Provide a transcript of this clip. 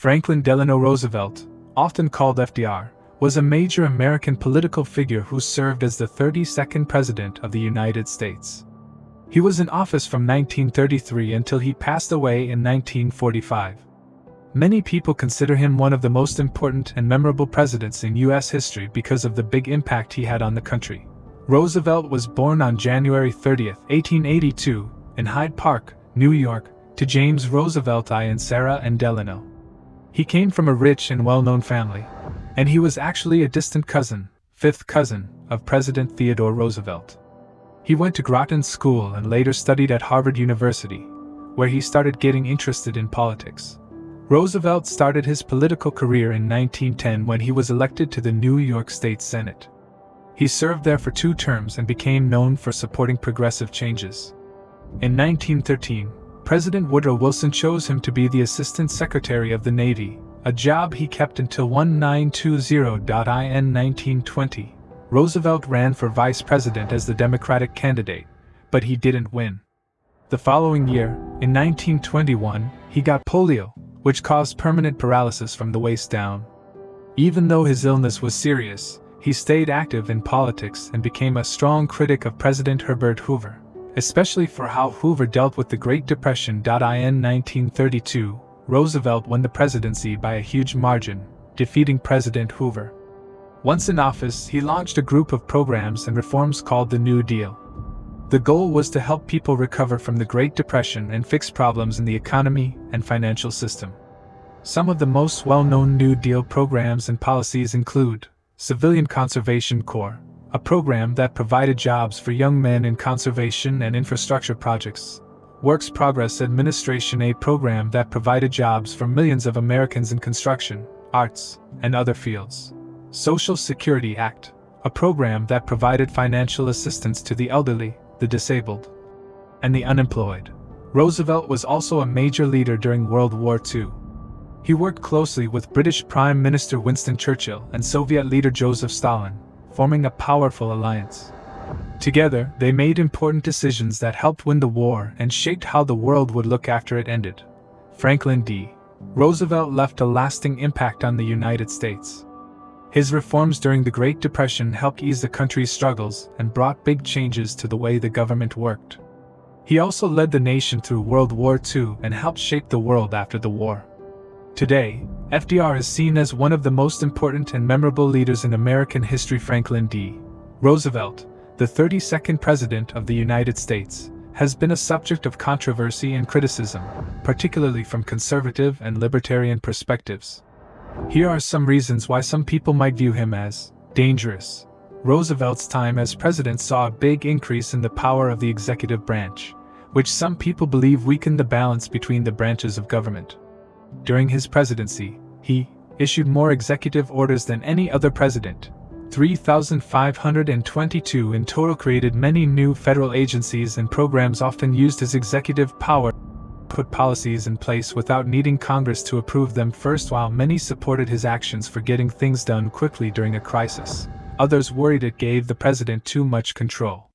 Franklin Delano Roosevelt, often called FDR, was a major American political figure who served as the 32nd President of the United States. He was in office from 1933 until he passed away in 1945. Many people consider him one of the most important and memorable presidents in U.S. history because of the big impact he had on the country. Roosevelt was born on January 30, 1882, in Hyde Park, New York, to James Roosevelt I and Sarah and Delano. He came from a rich and well-known family, and he was actually a distant cousin, fifth cousin, of President Theodore Roosevelt. He went to Groton School and later studied at Harvard University, where he started getting interested in politics. Roosevelt started his political career in 1910 when he was elected to the New York State Senate. He served there for 2 terms and became known for supporting progressive changes. In 1913, President Woodrow Wilson chose him to be the Assistant Secretary of the Navy, a job he kept until 1920. In 1920, Roosevelt ran for vice president as the Democratic candidate, but he didn't win. The following year, in 1921, he got polio, which caused permanent paralysis from the waist down. Even though his illness was serious, he stayed active in politics and became a strong critic of President Herbert Hoover, especially for how Hoover dealt with the Great Depression. In 1932, Roosevelt won the presidency by a huge margin, defeating President Hoover. Once in office, he launched a group of programs and reforms called the New Deal. The goal was to help people recover from the Great Depression and fix problems in the economy and financial system. Some of the most well-known New Deal programs and policies include Civilian Conservation Corps, a program that provided jobs for young men in conservation and infrastructure projects. Works Progress Administration, a program that provided jobs for millions of Americans in construction, arts, and other fields. Social Security Act, a program that provided financial assistance to the elderly, the disabled, and the unemployed. Roosevelt was also a major leader during World War II. He worked closely with British Prime Minister Winston Churchill and Soviet leader Joseph Stalin, forming a powerful alliance. Together, they made important decisions that helped win the war and shaped how the world would look after it ended. Franklin D. Roosevelt left a lasting impact on the United States. His reforms during the Great Depression helped ease the country's struggles and brought big changes to the way the government worked. He also led the nation through World War II and helped shape the world after the war. Today, FDR is seen as one of the most important and memorable leaders in American history. Franklin D. Roosevelt, the 32nd President of the United States, has been a subject of controversy and criticism, particularly from conservative and libertarian perspectives. Here are some reasons why some people might view him as dangerous. Roosevelt's time as president saw a big increase in the power of the executive branch, which some people believe weakened the balance between the branches of government. During his presidency, he issued more executive orders than any other president. 3,522 in total, created many new federal agencies and programs, often used his executive power to put policies in place without needing Congress to approve them first. While many supported his actions for getting things done quickly during a crisis, others worried it gave the president too much control.